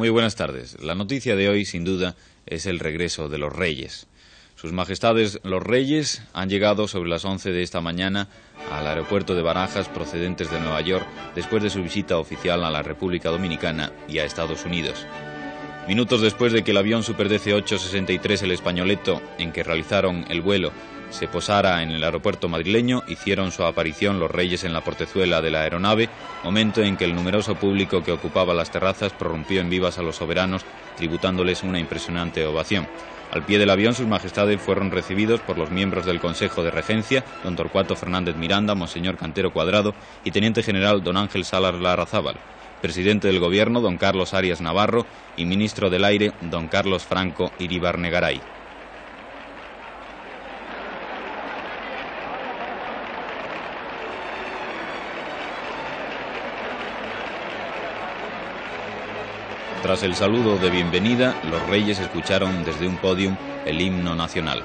Muy buenas tardes. La noticia de hoy, sin duda, es el regreso de los Reyes. Sus Majestades los Reyes han llegado sobre las 11 de esta mañana al aeropuerto de Barajas, procedentes de Nueva York, después de su visita oficial a la República Dominicana y a Estados Unidos. Minutos después de que el avión Super DC-863, el Españoleto, en que realizaron el vuelo, se posara en el aeropuerto madrileño, hicieron su aparición los Reyes en la portezuela de la aeronave, momento en que el numeroso público que ocupaba las terrazas prorrumpió en vivas a los soberanos, tributándoles una impresionante ovación. Al pie del avión, sus majestades fueron recibidos por los miembros del Consejo de Regencia, don Torcuato Fernández Miranda, monseñor Cantero Cuadrado y teniente general don Ángel Salas Larrazábal, presidente del Gobierno, don Carlos Arias Navarro, y ministro del Aire, don Carlos Franco Iribarne Garay. Tras el saludo de bienvenida, los Reyes escucharon desde un podium el himno nacional.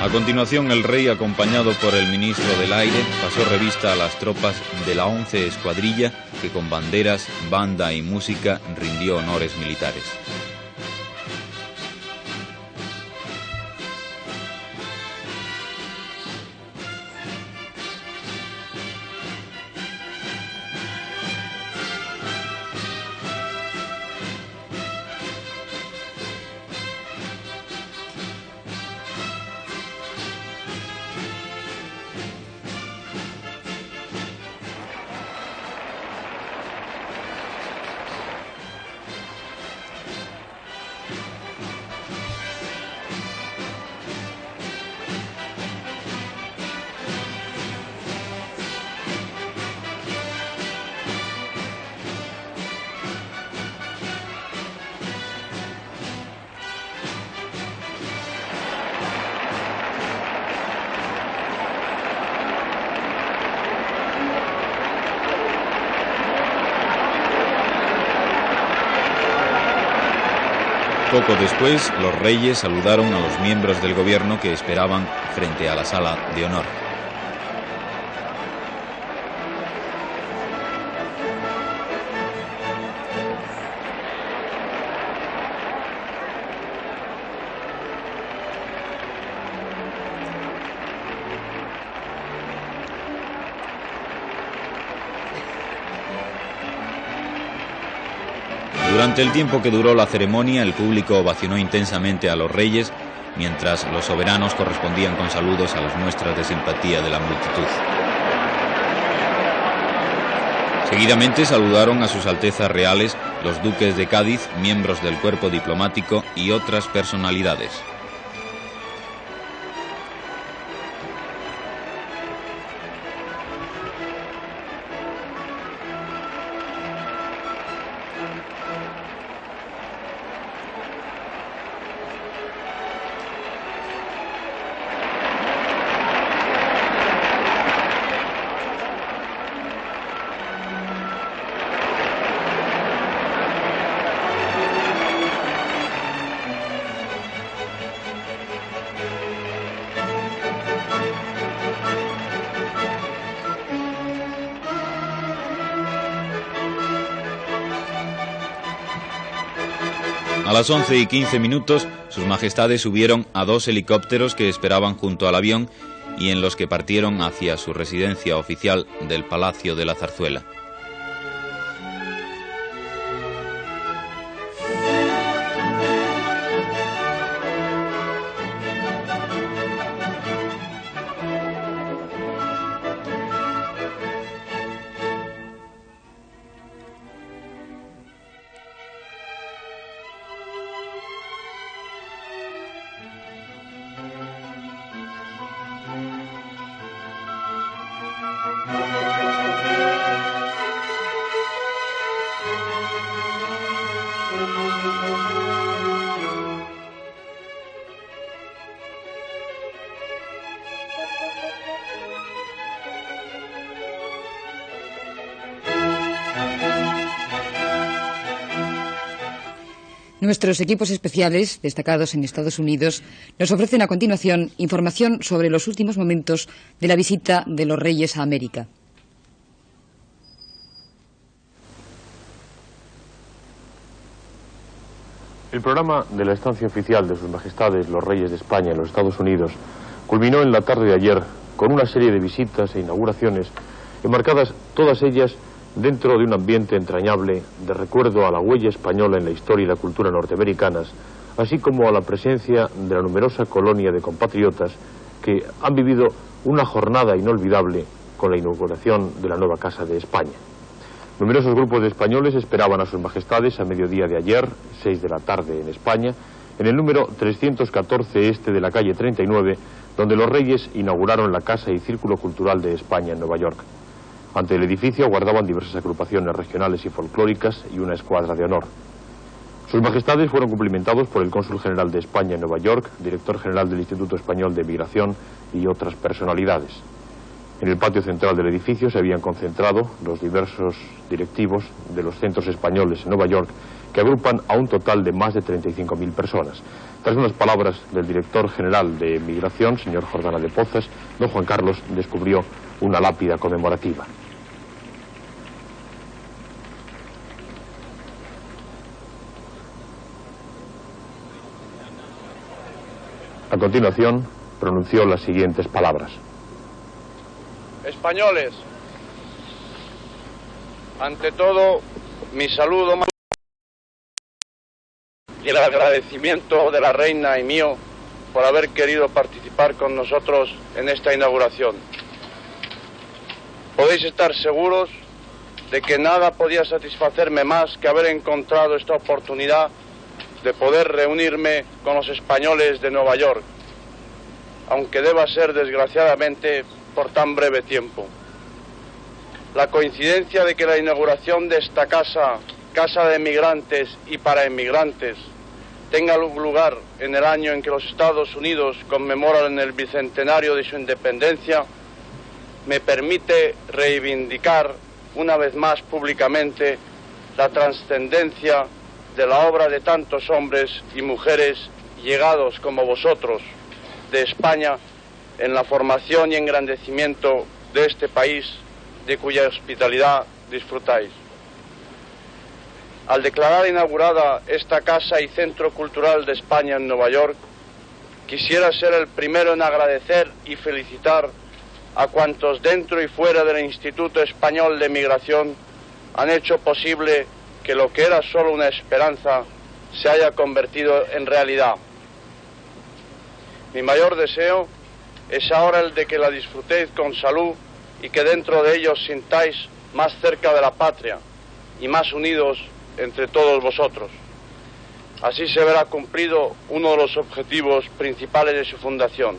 A continuación, el rey, acompañado por el ministro del Aire, pasó revista a las tropas de la 11 Escuadrilla, que con banderas, banda y música rindió honores militares. Poco después, los Reyes saludaron a los miembros del gobierno que esperaban frente a la sala de honor. Durante el tiempo que duró la ceremonia, el público ovacionó intensamente a los Reyes, mientras los soberanos correspondían con saludos a las muestras de simpatía de la multitud. Seguidamente saludaron a sus altezas reales los duques de Cádiz, miembros del cuerpo diplomático y otras personalidades. A las 11:15, sus majestades subieron a 2 helicópteros que esperaban junto al avión y en los que partieron hacia su residencia oficial del Palacio de la Zarzuela. Nuestros equipos especiales, destacados en Estados Unidos, nos ofrecen a continuación información sobre los últimos momentos de la visita de los Reyes a América. El programa de la estancia oficial de Sus Majestades los Reyes de España en los Estados Unidos culminó en la tarde de ayer con una serie de visitas e inauguraciones enmarcadas todas ellas dentro de un ambiente entrañable de recuerdo a la huella española en la historia y la cultura norteamericanas, así como a la presencia de la numerosa colonia de compatriotas que han vivido una jornada inolvidable con la inauguración de la nueva Casa de España. Numerosos grupos de españoles esperaban a Sus Majestades a mediodía de ayer, 6 de la tarde en España, en el número 314 este de la calle 39, donde los Reyes inauguraron la Casa y Círculo Cultural de España en Nueva York. Ante el edificio aguardaban diversas agrupaciones regionales y folclóricas y una escuadra de honor. Sus Majestades fueron cumplimentados por el Cónsul General de España en Nueva York, Director General del Instituto Español de Migración y otras personalidades. En el patio central del edificio se habían concentrado los diversos directivos de los centros españoles en Nueva York, que agrupan a un total de más de 35.000 personas. Tras unas palabras del director general de Migración, señor Jordana de Pozas, don Juan Carlos descubrió una lápida conmemorativa. A continuación, pronunció las siguientes palabras. Españoles, ante todo, mi saludo y el agradecimiento de la reina y mío por haber querido participar con nosotros en esta inauguración. Podéis estar seguros de que nada podía satisfacerme más que haber encontrado esta oportunidad de poder reunirme con los españoles de Nueva York, aunque deba ser desgraciadamente por tan breve tiempo. La coincidencia de que la inauguración de esta casa de emigrantes y para emigrantes, tenga lugar en el año en que los Estados Unidos conmemoran el bicentenario de su independencia, me permite reivindicar una vez más públicamente la trascendencia de la obra de tantos hombres y mujeres llegados como vosotros de España en la formación y engrandecimiento de este país, de cuya hospitalidad disfrutáis. Al declarar inaugurada esta Casa y Centro Cultural de España en Nueva York, quisiera ser el primero en agradecer y felicitar a cuantos dentro y fuera del Instituto Español de Migración han hecho posible que lo que era solo una esperanza se haya convertido en realidad. Mi mayor deseo es ahora el de que la disfrutéis con salud y que dentro de ello os sintáis más cerca de la patria y más unidos entre todos vosotros. Así se verá cumplido uno de los objetivos principales de su fundación.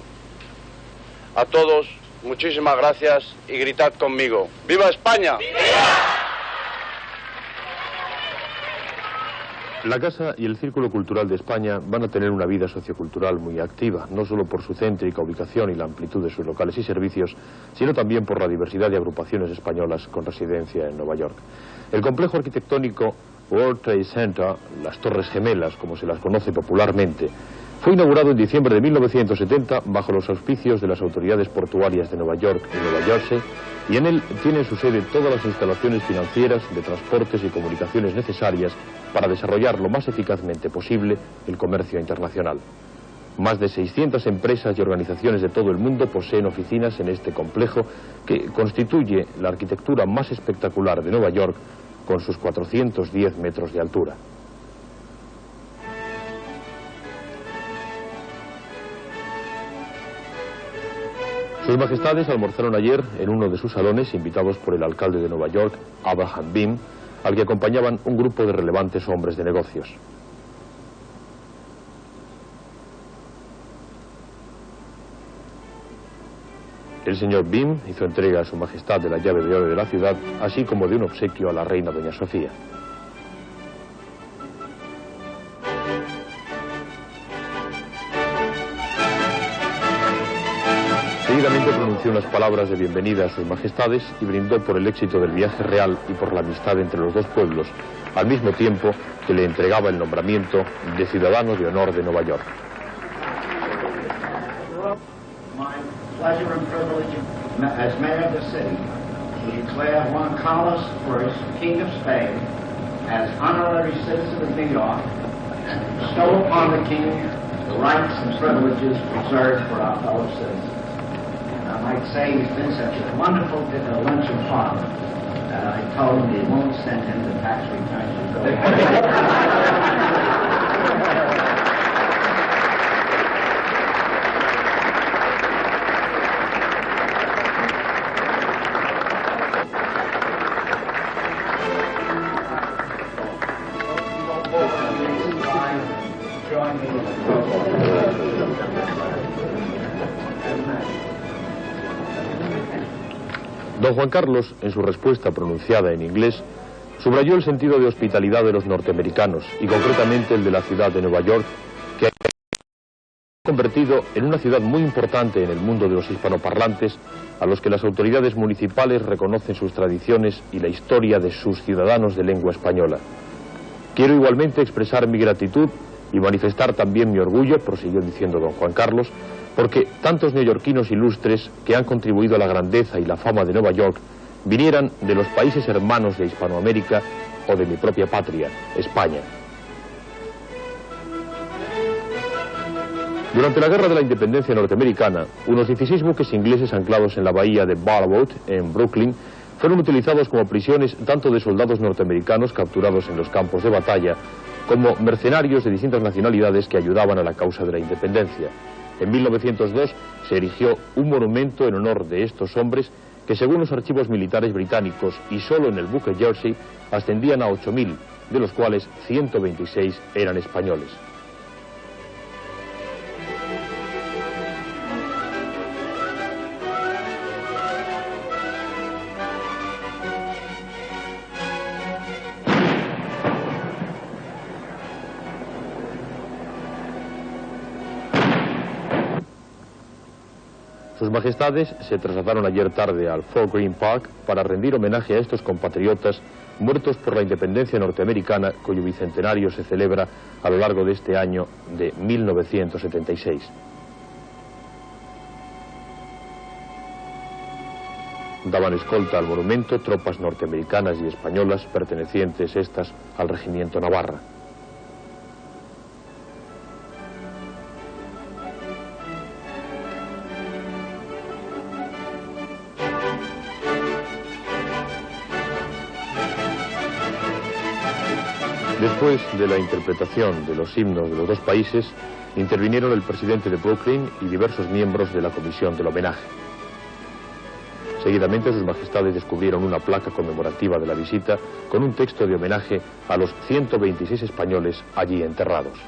A todos, muchísimas gracias y gritad conmigo: ¡Viva España! ¡Viva! La Casa y el Círculo Cultural de España van a tener una vida sociocultural muy activa, no solo por su céntrica ubicación y la amplitud de sus locales y servicios, sino también por la diversidad de agrupaciones españolas con residencia en Nueva York. El complejo arquitectónico World Trade Center, las Torres Gemelas, como se las conoce popularmente, fue inaugurado en diciembre de 1970 bajo los auspicios de las autoridades portuarias de Nueva York y Nueva Jersey, y en él tienen su sede todas las instalaciones financieras, de transportes y comunicaciones necesarias para desarrollar lo más eficazmente posible el comercio internacional. Más de 600 empresas y organizaciones de todo el mundo poseen oficinas en este complejo que constituye la arquitectura más espectacular de Nueva York con sus 410 metros de altura. Sus Majestades almorzaron ayer en uno de sus salones, invitados por el alcalde de Nueva York, Abraham Beame, al que acompañaban un grupo de relevantes hombres de negocios. El señor Beame hizo entrega a Su Majestad de la llave de oro de la ciudad, así como de un obsequio a la reina doña Sofía. Seguidamente pronunció pronunció unas palabras de bienvenida a sus majestades y brindó por el éxito del viaje real y por la amistad entre los dos pueblos, al mismo tiempo que le entregaba el nombramiento de ciudadano de honor de Nueva York. My pleasure and privilege as mayor of the city to declare Juan Carlos I, King of Spain, as honorary citizen of New York, and bestow upon the king the rights and privileges reserved for our fellow citizens. And I might say he's been such a wonderful luncheon father that I told him he won't send him the tax returns. Don Juan Carlos, en su respuesta pronunciada en inglés, subrayó el sentido de hospitalidad de los norteamericanos y concretamente el de la ciudad de Nueva York, que ha convertido en una ciudad muy importante en el mundo de los hispanoparlantes, a los que las autoridades municipales reconocen sus tradiciones y la historia de sus ciudadanos de lengua española. Quiero igualmente expresar mi gratitud y manifestar también mi orgullo, prosiguió diciendo don Juan Carlos, porque tantos neoyorquinos ilustres que han contribuido a la grandeza y la fama de Nueva York vinieran de los países hermanos de Hispanoamérica o de mi propia patria, España. Durante la Guerra de la Independencia norteamericana, unos 16 buques ingleses anclados en la bahía de Barboat, en Brooklyn, fueron utilizados como prisiones tanto de soldados norteamericanos capturados en los campos de batalla, como mercenarios de distintas nacionalidades que ayudaban a la causa de la independencia. En 1902 se erigió un monumento en honor de estos hombres que, según los archivos militares británicos y solo en el buque Jersey, ascendían a 8.000, de los cuales 126 eran españoles. Sus majestades se trasladaron ayer tarde al Fort Greene Park para rendir homenaje a estos compatriotas muertos por la independencia norteamericana, cuyo bicentenario se celebra a lo largo de este año de 1976. Daban escolta al monumento tropas norteamericanas y españolas pertenecientes estas al regimiento Navarra. Después de la interpretación de los himnos de los dos países, intervinieron el presidente de Brooklyn y diversos miembros de la comisión del homenaje. Seguidamente, sus majestades descubrieron una placa conmemorativa de la visita con un texto de homenaje a los 126 españoles allí enterrados.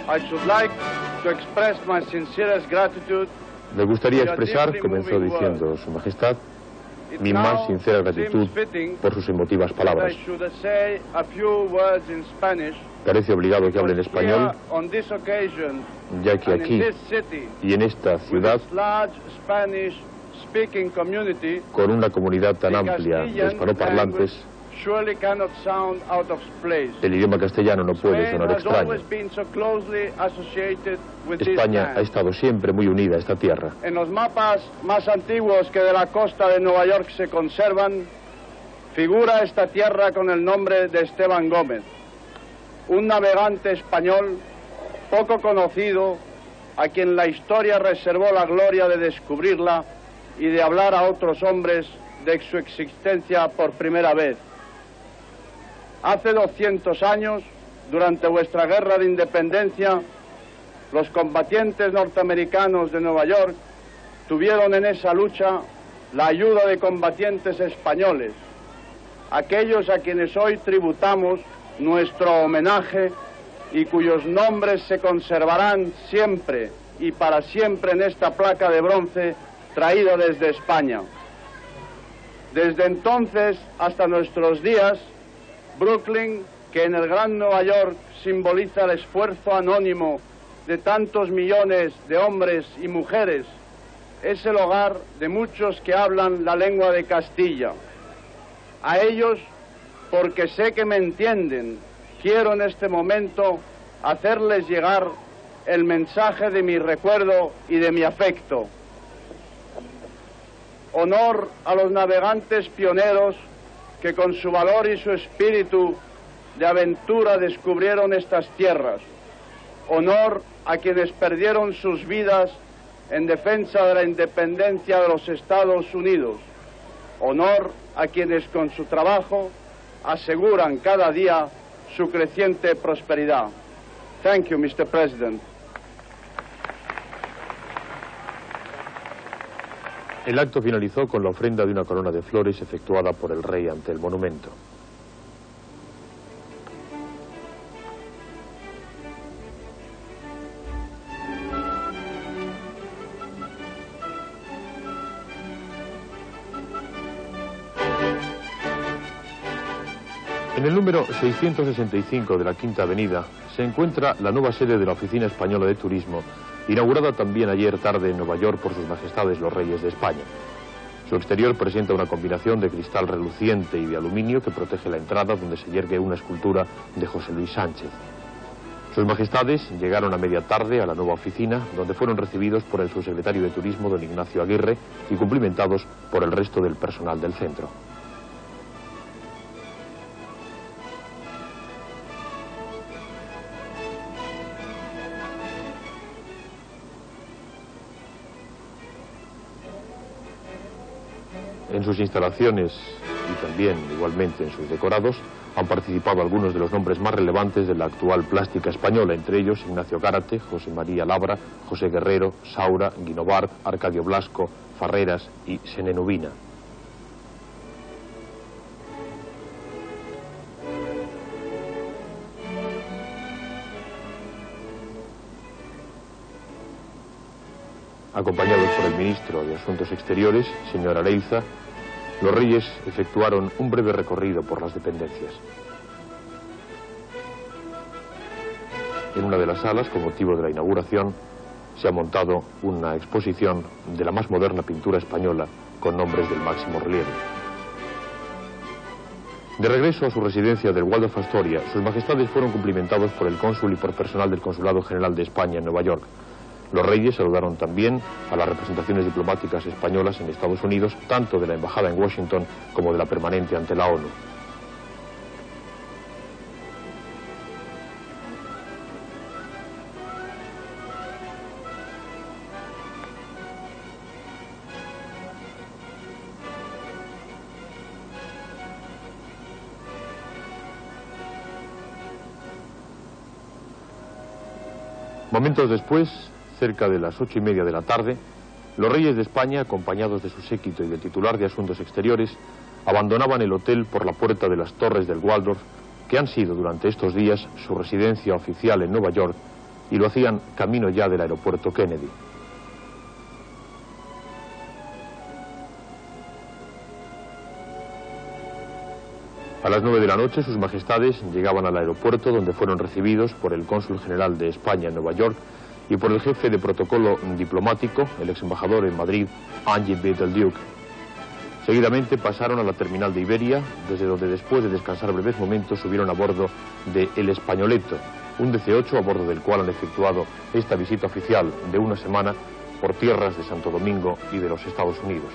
I should like to express my sincerest gratitude. Me gustaría expresar, comenzó diciendo su majestad, mi más sincera gratitud por sus emotivas palabras. Parece obligado que hable en español, ya que aquí y en esta ciudad, con una comunidad tan amplia de hispanoparlantes, el idioma castellano no puede sonar extraño. España ha estado siempre muy unida a esta tierra. En los mapas más antiguos que de la costa de Nueva York se conservan, figura esta tierra con el nombre de Esteban Gómez, un navegante español poco conocido, a quien la historia reservó la gloria de descubrirla y de hablar a otros hombres de su existencia por primera vez. Hace 200 años, durante vuestra guerra de independencia, los combatientes norteamericanos de Nueva York tuvieron en esa lucha la ayuda de combatientes españoles, aquellos a quienes hoy tributamos nuestro homenaje y cuyos nombres se conservarán siempre y para siempre en esta placa de bronce traída desde España. Desde entonces hasta nuestros días, Brooklyn que en el Gran Nueva York simboliza el esfuerzo anónimo de tantos millones de hombres y mujeres, es el hogar de muchos que hablan la lengua de Castilla. A ellos, porque sé que me entienden, quiero en este momento hacerles llegar el mensaje de mi recuerdo y de mi afecto. Honor a los navegantes pioneros que con su valor y su espíritu de aventura descubrieron estas tierras. Honor a quienes perdieron sus vidas en defensa de la independencia de los Estados Unidos. Honor a quienes con su trabajo aseguran cada día su creciente prosperidad. Thank you, Mr. President. El acto finalizó con la ofrenda de una corona de flores efectuada por el rey ante el monumento. En el número 665 de la Quinta Avenida se encuentra la nueva sede de la Oficina Española de Turismo, inaugurada también ayer tarde en Nueva York por sus majestades los reyes de España. Su exterior presenta una combinación de cristal reluciente y de aluminio que protege la entrada, donde se yergue una escultura de José Luis Sánchez. Sus majestades llegaron a media tarde a la nueva oficina, donde fueron recibidos por el subsecretario de Turismo, don Ignacio Aguirre, y cumplimentados por el resto del personal del centro. En sus instalaciones y también igualmente en sus decorados han participado algunos de los nombres más relevantes de la actual plástica española, entre ellos Ignacio Gárate, José María Labra, José Guerrero, Saura, Guinovart, Arcadio Blasco, Farreras y Senenubina. Acompañados por el ministro de Asuntos Exteriores, señor Areiza, los reyes efectuaron un breve recorrido por las dependencias. En una de las salas, con motivo de la inauguración, se ha montado una exposición de la más moderna pintura española con nombres del máximo relieve. De regreso a su residencia del Waldorf Astoria, sus majestades fueron cumplimentados por el cónsul y por personal del Consulado General de España en Nueva York. Los reyes saludaron también a las representaciones diplomáticas españolas en Estados Unidos, tanto de la embajada en Washington como de la permanente ante la ONU. Momentos después, cerca de las 8:30 de la tarde, los reyes de España, acompañados de su séquito y del titular de Asuntos Exteriores, abandonaban el hotel por la puerta de las torres del Waldorf, que han sido durante estos días su residencia oficial en Nueva York, y lo hacían camino ya del aeropuerto Kennedy. A las 9 de la noche, sus majestades llegaban al aeropuerto, donde fueron recibidos por el cónsul general de España en Nueva York y por el jefe de protocolo diplomático, el ex embajador en Madrid, Angie Betelgeuse. Seguidamente pasaron a la terminal de Iberia, desde donde después de descansar breves momentos subieron a bordo de El Españoleto, un DC-8 a bordo del cual han efectuado esta visita oficial de una semana por tierras de Santo Domingo y de los Estados Unidos.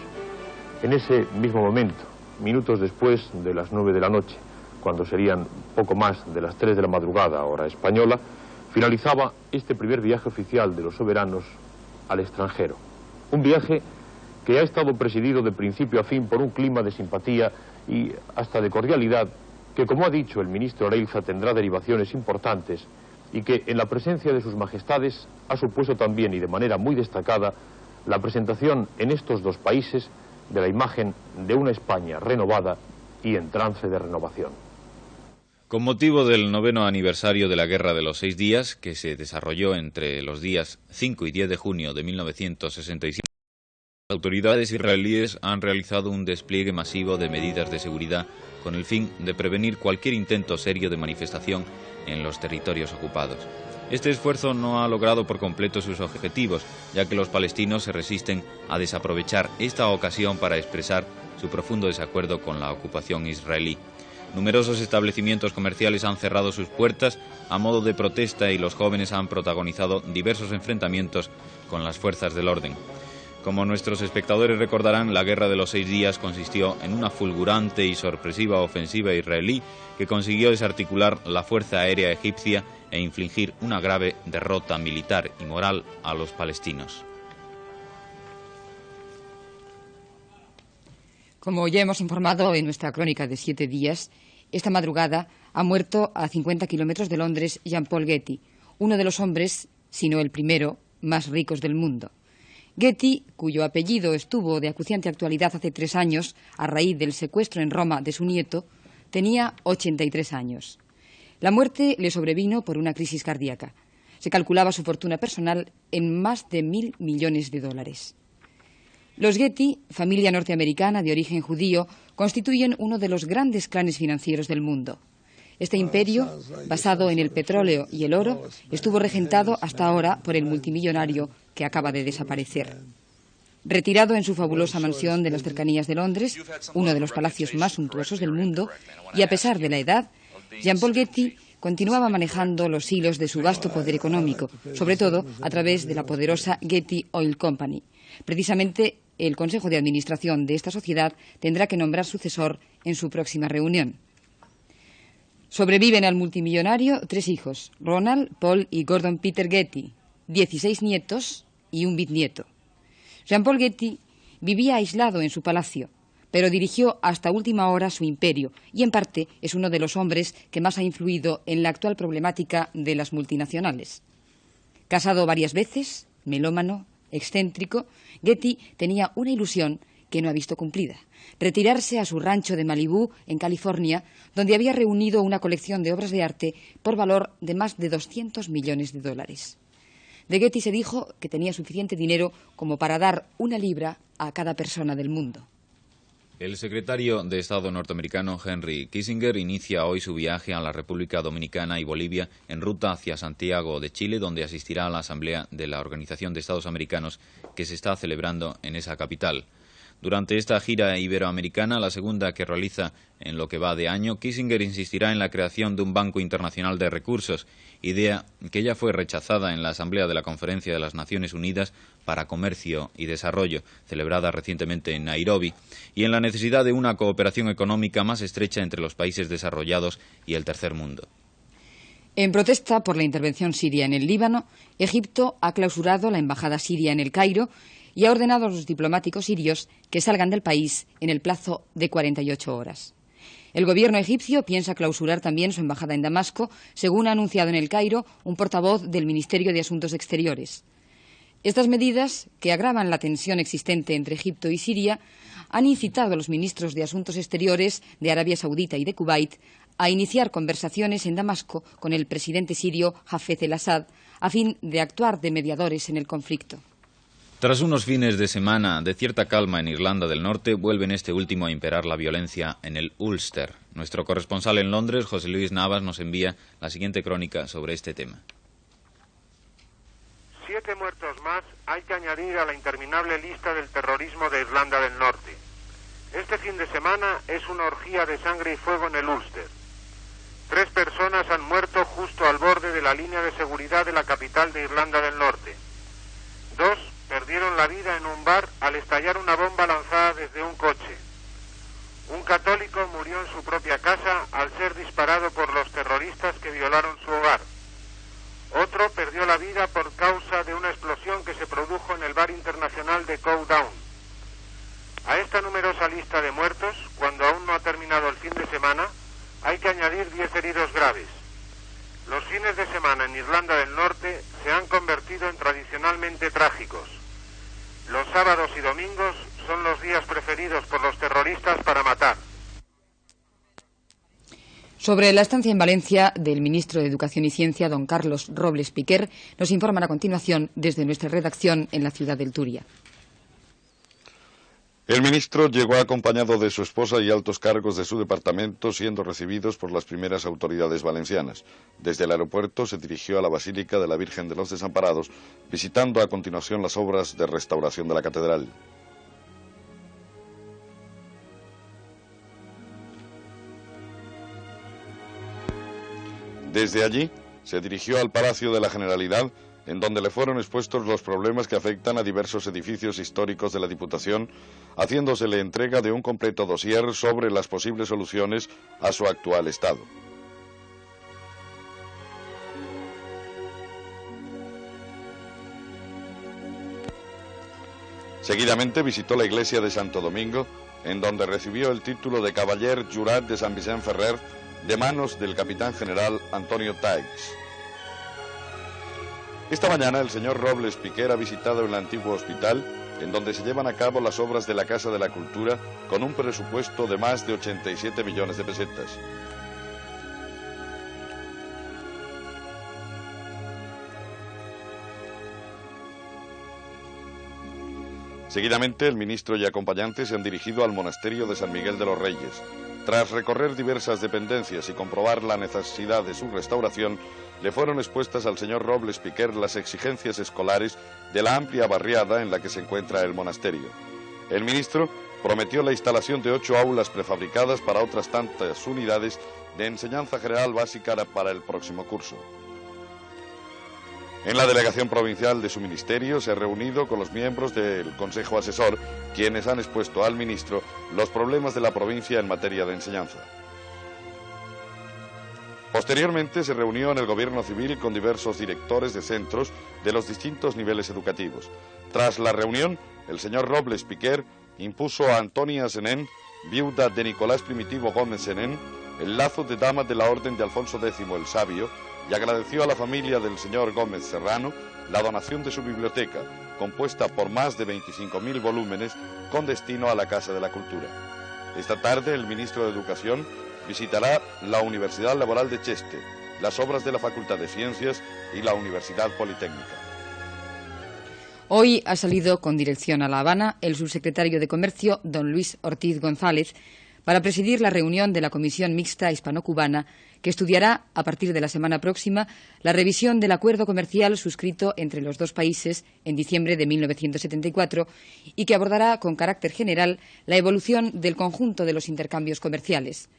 En ese mismo momento, minutos después de las 9 de la noche, cuando serían poco más de las 3 de la madrugada, hora española, finalizaba este primer viaje oficial de los soberanos al extranjero. Un viaje que ha estado presidido de principio a fin por un clima de simpatía y hasta de cordialidad que, como ha dicho el ministro Areiza, tendrá derivaciones importantes y que en la presencia de sus majestades ha supuesto también, y de manera muy destacada, la presentación en estos dos países de la imagen de una España renovada y en trance de renovación. Con motivo del 9º aniversario de la Guerra de los 6 Días, que se desarrolló entre los días 5 y 10 de junio de 1967, Las autoridades israelíes han realizado un despliegue masivo de medidas de seguridad con el fin de prevenir cualquier intento serio de manifestación en los territorios ocupados. Este esfuerzo no ha logrado por completo sus objetivos, ya que los palestinos se resisten a desaprovechar esta ocasión para expresar su profundo desacuerdo con la ocupación israelí. Numerosos establecimientos comerciales han cerrado sus puertas a modo de protesta y los jóvenes han protagonizado diversos enfrentamientos con las fuerzas del orden. Como nuestros espectadores recordarán, la Guerra de los 6 días consistió en una fulgurante y sorpresiva ofensiva israelí que consiguió desarticular la fuerza aérea egipcia e infligir una grave derrota militar y moral a los palestinos. Como ya hemos informado en nuestra crónica de 7 días, esta madrugada ha muerto a 50 kilómetros de Londres Jean-Paul Getty, uno de los hombres, si no el primero, más ricos del mundo. Getty, cuyo apellido estuvo de acuciante actualidad hace 3 años a raíz del secuestro en Roma de su nieto, tenía 83 años. La muerte le sobrevino por una crisis cardíaca. Se calculaba su fortuna personal en más de $1.000 millones. Los Getty, familia norteamericana de origen judío, constituyen uno de los grandes clanes financieros del mundo. Este imperio, basado en el petróleo y el oro, estuvo regentado hasta ahora por el multimillonario que acaba de desaparecer. Retirado en su fabulosa mansión de las cercanías de Londres, uno de los palacios más suntuosos del mundo, y a pesar de la edad, Jean-Paul Getty continuaba manejando los hilos de su vasto poder económico, sobre todo a través de la poderosa Getty Oil Company. Precisamente, el Consejo de Administración de esta sociedad tendrá que nombrar sucesor en su próxima reunión. Sobreviven al multimillonario 3 hijos, Ronald, Paul y Gordon Peter Getty, 16 nietos y un bisnieto. Jean-Paul Getty vivía aislado en su palacio, pero dirigió hasta última hora su imperio y en parte es uno de los hombres que más ha influido en la actual problemática de las multinacionales. Casado varias veces, melómano, excéntrico, Getty tenía una ilusión que no ha visto cumplida: retirarse a su rancho de Malibú, en California, donde había reunido una colección de obras de arte por valor de más de $200 millones. De Getty se dijo que tenía suficiente dinero como para dar 1 libra a cada persona del mundo. El secretario de Estado norteamericano Henry Kissinger inicia hoy su viaje a la República Dominicana y Bolivia en ruta hacia Santiago de Chile, donde asistirá a la Asamblea de la Organización de Estados Americanos que se está celebrando en esa capital. Durante esta gira iberoamericana, la segunda que realiza en lo que va de año, Kissinger insistirá en la creación de un Banco Internacional de Recursos, idea que ya fue rechazada en la Asamblea de la Conferencia de las Naciones Unidas para Comercio y Desarrollo, celebrada recientemente en Nairobi, y en la necesidad de una cooperación económica más estrecha entre los países desarrollados y el tercer mundo. En protesta por la intervención siria en el Líbano, Egipto ha clausurado la embajada siria en El Cairo y ha ordenado a los diplomáticos sirios que salgan del país en el plazo de 48 horas. El gobierno egipcio piensa clausurar también su embajada en Damasco, según ha anunciado en El Cairo un portavoz del Ministerio de Asuntos Exteriores. Estas medidas, que agravan la tensión existente entre Egipto y Siria, han incitado a los ministros de Asuntos Exteriores de Arabia Saudita y de Kuwait a iniciar conversaciones en Damasco con el presidente sirio Hafez el-Assad, a fin de actuar de mediadores en el conflicto. Tras unos fines de semana de cierta calma en Irlanda del Norte, vuelve en este último a imperar la violencia en el Ulster. Nuestro corresponsal en Londres, José Luis Navas, nos envía la siguiente crónica sobre este tema. 7 muertos más hay que añadir a la interminable lista del terrorismo de Irlanda del Norte. Este fin de semana es una orgía de sangre y fuego en el Ulster. 3 personas han muerto justo al borde de la línea de seguridad de la capital de Irlanda del Norte. 2 perdieron la vida en un bar al estallar una bomba lanzada desde un coche. Un católico murió en su propia casa al ser disparado por los terroristas que violaron su hogar. Otro perdió la vida por causa de una explosión que se produjo en el bar internacional de Countdown. A esta numerosa lista de muertos, cuando aún no ha terminado el fin de semana, hay que añadir 10 heridos graves. Los fines de semana en Irlanda del Norte se han convertido en tradicionalmente trágicos. Los sábados y domingos son los días preferidos por los terroristas para matar. Sobre la estancia en Valencia del ministro de Educación y Ciencia, don Carlos Robles Piquer, nos informan a continuación desde nuestra redacción en la ciudad del Túria. El ministro llegó acompañado de su esposa y altos cargos de su departamento, siendo recibidos por las primeras autoridades valencianas. Desde el aeropuerto se dirigió a la Basílica de la Virgen de los Desamparados, visitando a continuación las obras de restauración de la catedral. Desde allí se dirigió al Palacio de la Generalidad, en donde le fueron expuestos los problemas que afectan a diversos edificios históricos de la Diputación, haciéndosele entrega de un completo dossier sobre las posibles soluciones a su actual estado. Seguidamente visitó la iglesia de Santo Domingo, en donde recibió el título de Cavaller Jurat de San Vicent Ferrer, de manos del capitán general Antonio Taix. Esta mañana el señor Robles Piquer ha visitado el antiguo hospital, en donde se llevan a cabo las obras de la Casa de la Cultura, con un presupuesto de más de 87 millones de pesetas. Seguidamente, el ministro y acompañantes se han dirigido al monasterio de San Miguel de los Reyes. Tras recorrer diversas dependencias y comprobar la necesidad de su restauración, le fueron expuestas al señor Robles Piquer las exigencias escolares de la amplia barriada en la que se encuentra el monasterio. El ministro prometió la instalación de 8 aulas prefabricadas para otras tantas unidades de enseñanza general básica para el próximo curso. En la delegación provincial de su ministerio se ha reunido con los miembros del Consejo Asesor, quienes han expuesto al ministro los problemas de la provincia en materia de enseñanza. Posteriormente se reunió en el Gobierno Civil con diversos directores de centros de los distintos niveles educativos. Tras la reunión, el señor Robles Piquer impuso a Antonia Senén, viuda de Nicolás Primitivo Gómez Senén, el lazo de dama de la Orden de Alfonso X el Sabio, y agradeció a la familia del señor Gómez Serrano la donación de su biblioteca, compuesta por más de 25.000 volúmenes, con destino a la Casa de la Cultura. Esta tarde el ministro de Educación visitará la Universidad Laboral de Cheste, las obras de la Facultad de Ciencias y la Universidad Politécnica. Hoy ha salido con dirección a La Habana el subsecretario de Comercio, don Luis Ortiz González, para presidir la reunión de la Comisión Mixta Hispano-Cubana, que estudiará, a partir de la semana próxima, la revisión del acuerdo comercial suscrito entre los dos países en diciembre de 1974 y que abordará con carácter general la evolución del conjunto de los intercambios comerciales.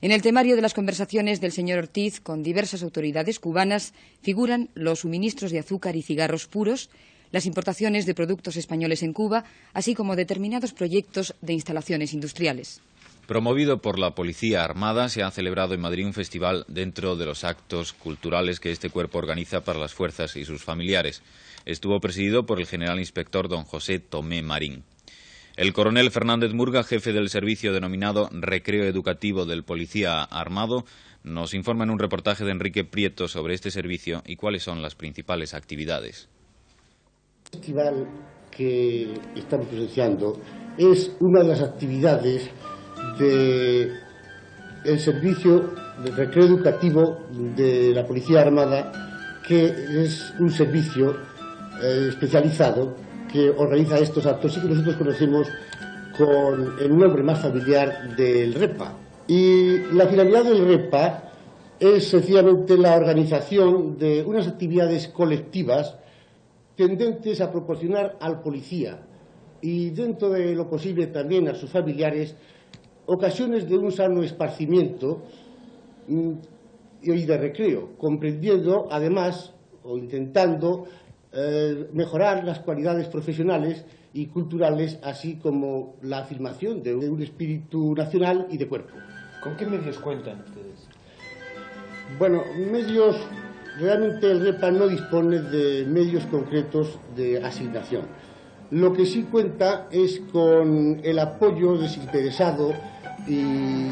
En el temario de las conversaciones del señor Ortiz con diversas autoridades cubanas figuran los suministros de azúcar y cigarros puros, las importaciones de productos españoles en Cuba, así como determinados proyectos de instalaciones industriales. Promovido por la Policía Armada, se ha celebrado en Madrid un festival dentro de los actos culturales que este cuerpo organiza para las fuerzas y sus familiares. Estuvo presidido por el general inspector don José Tomé Marín. El coronel Fernández Murga, jefe del servicio denominado Recreo Educativo del Policía Armado, nos informa en un reportaje de Enrique Prieto sobre este servicio y cuáles son las principales actividades. El festival que estamos presenciando es una de las actividades del servicio de recreo educativo de la Policía Armada, que es un servicio especializado que organiza estos actos y que nosotros conocemos con el nombre más familiar del REPA. Y la finalidad del REPA es sencillamente la organización de unas actividades colectivas tendentes a proporcionar al policía y, dentro de lo posible, también a sus familiares ocasiones de un sano esparcimiento y de recreo, comprendiendo además o intentando mejorar las cualidades profesionales y culturales, así como la afirmación de un espíritu nacional y de cuerpo. ¿Con qué medios cuentan ustedes? Bueno, medios, realmente el REPA no dispone de medios concretos de asignación. Lo que sí cuenta es con el apoyo desinteresado y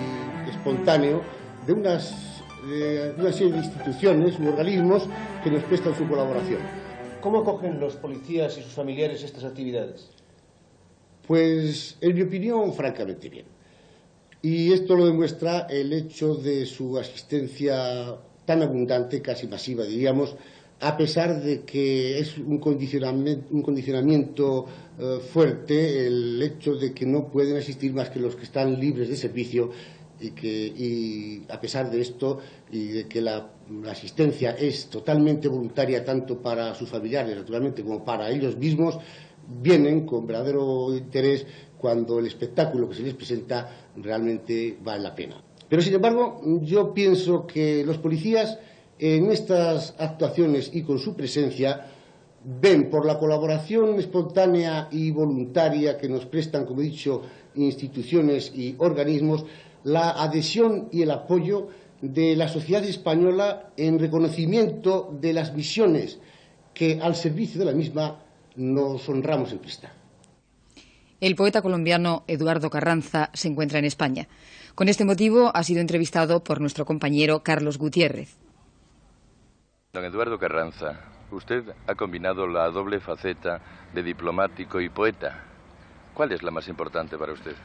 espontáneo de una serie de instituciones u organismos que nos prestan su colaboración. ¿Cómo acogen los policías y sus familiares estas actividades? Pues, en mi opinión, francamente bien. Y esto lo demuestra el hecho de su asistencia tan abundante, casi masiva, diríamos, a pesar de que es un condicionamiento fuerte el hecho de que no pueden asistir más que los que están libres de servicio y a pesar de esto y de que la asistencia es totalmente voluntaria tanto para sus familiares, naturalmente, como para ellos mismos, vienen con verdadero interés cuando el espectáculo que se les presenta realmente vale la pena. Pero, sin embargo, yo pienso que los policías en estas actuaciones y con su presencia ven, por la colaboración espontánea y voluntaria que nos prestan, como he dicho, instituciones y organismos, la adhesión y el apoyo de la sociedad española en reconocimiento de las misiones que al servicio de la misma nos honramos en prestar. El poeta colombiano Eduardo Carranza se encuentra en España. Con este motivo ha sido entrevistado por nuestro compañero Carlos Gutiérrez. Don Eduardo Carranza, usted ha combinado la doble faceta de diplomático y poeta. ¿Cuál es la más importante para usted?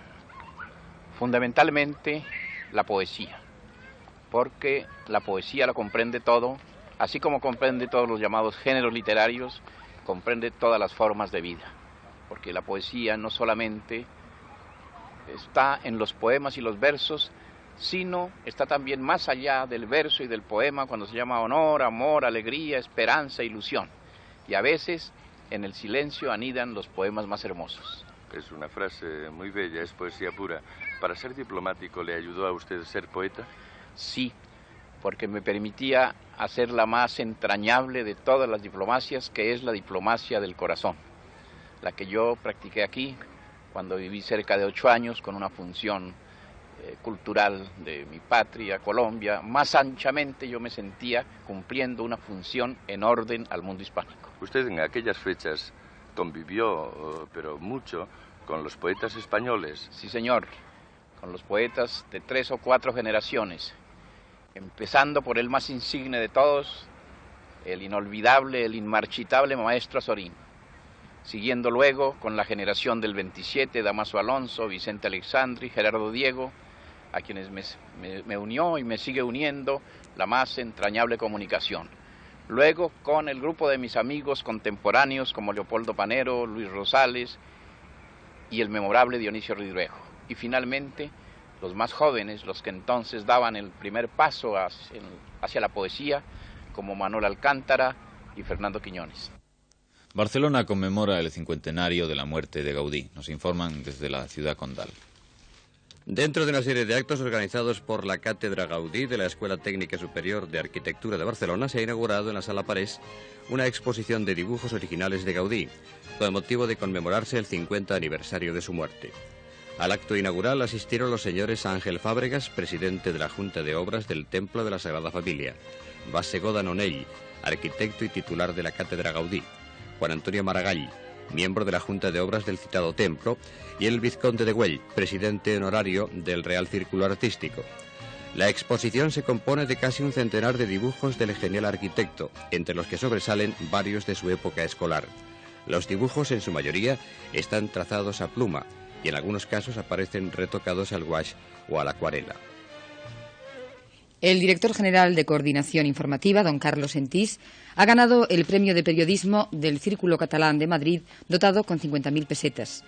Fundamentalmente la poesía, porque la poesía la comprende todo, así como comprende todos los llamados géneros literarios, comprende todas las formas de vida, porque la poesía no solamente está en los poemas y los versos, sino está también más allá del verso y del poema cuando se llama honor, amor, alegría, esperanza, ilusión. Y a veces en el silencio anidan los poemas más hermosos. Es una frase muy bella, es poesía pura. ¿Para ser diplomático le ayudó a usted ser poeta? Sí, porque me permitía hacer la más entrañable de todas las diplomacias, que es la diplomacia del corazón, la que yo practiqué aquí cuando viví cerca de 8 años con una función cultural de mi patria, Colombia. Más anchamente yo me sentía cumpliendo una función en orden al mundo hispánico. Usted en aquellas fechas convivió, pero mucho, con los poetas españoles. Sí, señor, con los poetas de 3 o 4 generaciones, empezando por el más insigne de todos, el inolvidable, el inmarchitable maestro Azorín, siguiendo luego con la generación del 27, Damaso Alonso, Vicente Alexandri, Gerardo Diego, a quienes me unió y me sigue uniendo la más entrañable comunicación. Luego con el grupo de mis amigos contemporáneos como Leopoldo Panero, Luis Rosales y el memorable Dionisio Ridruejo. Y finalmente los más jóvenes, los que entonces daban el primer paso hacia la poesía, como Manuel Alcántara y Fernando Quiñones. Barcelona conmemora el 50º de la muerte de Gaudí. Nos informan desde la ciudad condal. Dentro de una serie de actos organizados por la Cátedra Gaudí de la Escuela Técnica Superior de Arquitectura de Barcelona, se ha inaugurado en la Sala Parés una exposición de dibujos originales de Gaudí, con motivo de conmemorarse el 50 aniversario de su muerte. Al acto inaugural asistieron los señores Ángel Fábregas, presidente de la Junta de Obras del Templo de la Sagrada Familia, Bassegoda Nonell, arquitecto y titular de la Cátedra Gaudí, Juan Antonio Maragall, miembro de la Junta de Obras del citado templo, y el vizconde de Güell, presidente honorario del Real Círculo Artístico. La exposición se compone de casi un centenar de dibujos del genial arquitecto, entre los que sobresalen varios de su época escolar. Los dibujos, en su mayoría, están trazados a pluma, y en algunos casos aparecen retocados al gouache o a la acuarela. El director general de Coordinación Informativa, don Carlos Sentís, ha ganado el premio de periodismo del Círculo Catalán de Madrid, dotado con 50.000 pesetas.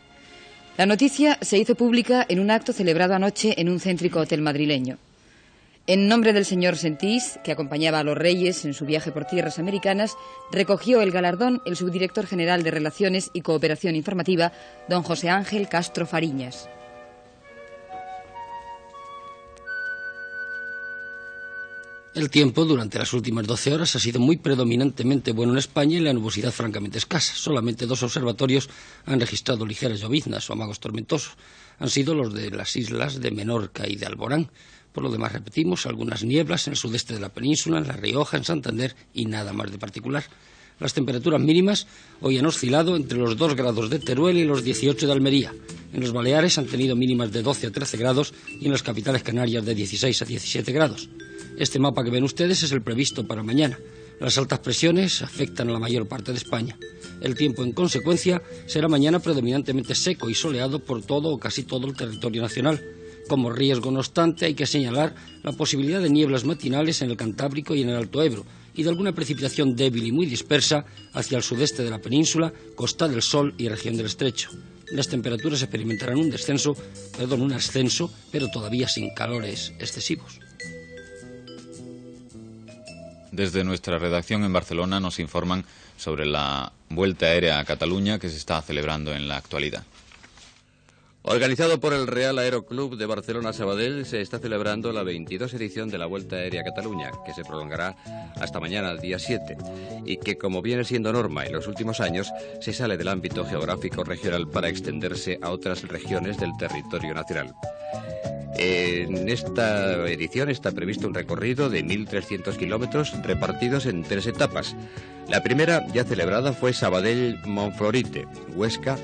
La noticia se hizo pública en un acto celebrado anoche en un céntrico hotel madrileño. En nombre del señor Sentís, que acompañaba a los reyes en su viaje por tierras americanas, recogió el galardón el subdirector general de Relaciones y Cooperación Informativa, don José Ángel Castro Fariñas. El tiempo durante las últimas 12 horas ha sido muy predominantemente bueno en España y la nubosidad francamente escasa. Solamente 2 observatorios han registrado ligeras lloviznas o amagos tormentosos. Han sido los de las islas de Menorca y de Alborán. Por lo demás, repetimos, algunas nieblas en el sudeste de la península, en La Rioja, en Santander y nada más de particular. Las temperaturas mínimas hoy han oscilado entre los 2 grados de Teruel y los 18 de Almería. En los Baleares han tenido mínimas de 12 a 13 grados y en las capitales canarias de 16 a 17 grados. Este mapa que ven ustedes es el previsto para mañana. Las altas presiones afectan a la mayor parte de España. El tiempo, en consecuencia, será mañana predominantemente seco y soleado por todo o casi todo el territorio nacional. Como riesgo, no obstante, hay que señalar la posibilidad de nieblas matinales en el Cantábrico y en el Alto Ebro, y de alguna precipitación débil y muy dispersa hacia el sudeste de la península, Costa del Sol y región del Estrecho. Las temperaturas experimentarán un ascenso, pero todavía sin calores excesivos. Desde nuestra redacción en Barcelona nos informan sobre la Vuelta Aérea a Cataluña que se está celebrando en la actualidad. Organizado por el Real Aeroclub de Barcelona-Sabadell, se está celebrando la 22 edición de la Vuelta Aérea a Cataluña, que se prolongará hasta mañana, el día 7, y que, como viene siendo norma en los últimos años, se sale del ámbito geográfico regional para extenderse a otras regiones del territorio nacional. En esta edición está previsto un recorrido de 1.300 kilómetros repartidos en 3 etapas. La primera, ya celebrada, fue Sabadell-Monflorite, Huesca,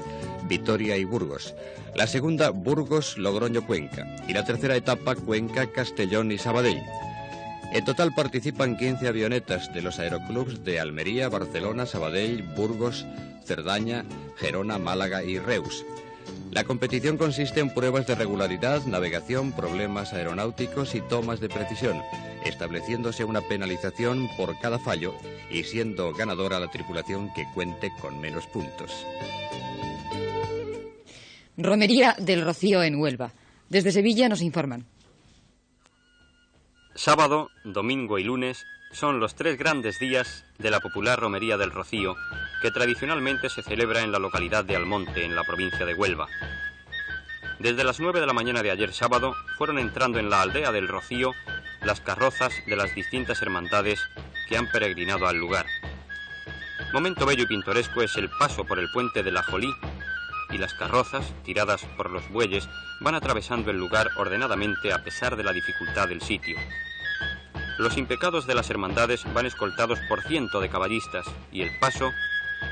Vitoria y Burgos. La segunda, Burgos-Logroño-Cuenca. Y la tercera etapa, Cuenca, Castellón y Sabadell. En total participan 15 avionetas de los aeroclubs de Almería, Barcelona, Sabadell, Burgos, Cerdaña, Gerona, Málaga y Reus. La competición consiste en pruebas de regularidad, navegación, problemas aeronáuticos y tomas de precisión, estableciéndose una penalización por cada fallo y siendo ganadora la tripulación que cuente con menos puntos. Romería del Rocío en Huelva. Desde Sevilla nos informan. Sábado, domingo y lunes son los 3 grandes días de la popular Romería del Rocío, que tradicionalmente se celebra en la localidad de Almonte, en la provincia de Huelva. Desde las 9 de la mañana de ayer sábado fueron entrando en la aldea del Rocío las carrozas de las distintas hermandades que han peregrinado al lugar. Momento bello y pintoresco es el paso por el puente de la Jolí, y las carrozas, tiradas por los bueyes, van atravesando el lugar ordenadamente a pesar de la dificultad del sitio. Los impecados de las hermandades van escoltados por 100 de caballistas y el paso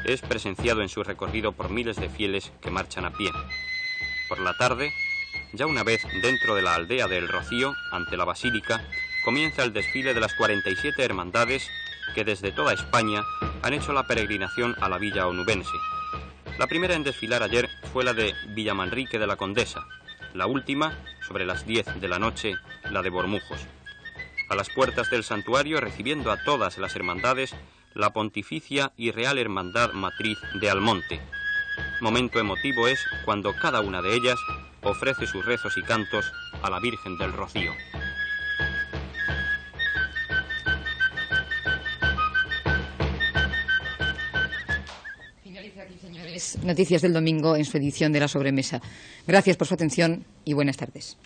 es presenciado en su recorrido por miles de fieles que marchan a pie. Por la tarde, ya una vez dentro de la aldea del Rocío, ante la basílica, comienza el desfile de las 47 hermandades que desde toda España han hecho la peregrinación a la villa onubense. La primera en desfilar ayer fue la de Villamanrique de la Condesa, la última, sobre las 10 de la noche, la de Bormujos. A las puertas del santuario, recibiendo a todas las hermandades, la Pontificia y Real Hermandad Matriz de Almonte. Momento emotivo es cuando cada una de ellas ofrece sus rezos y cantos a la Virgen del Rocío. Finaliza aquí, señores, Noticias del Domingo en su edición de La Sobremesa. Gracias por su atención y buenas tardes.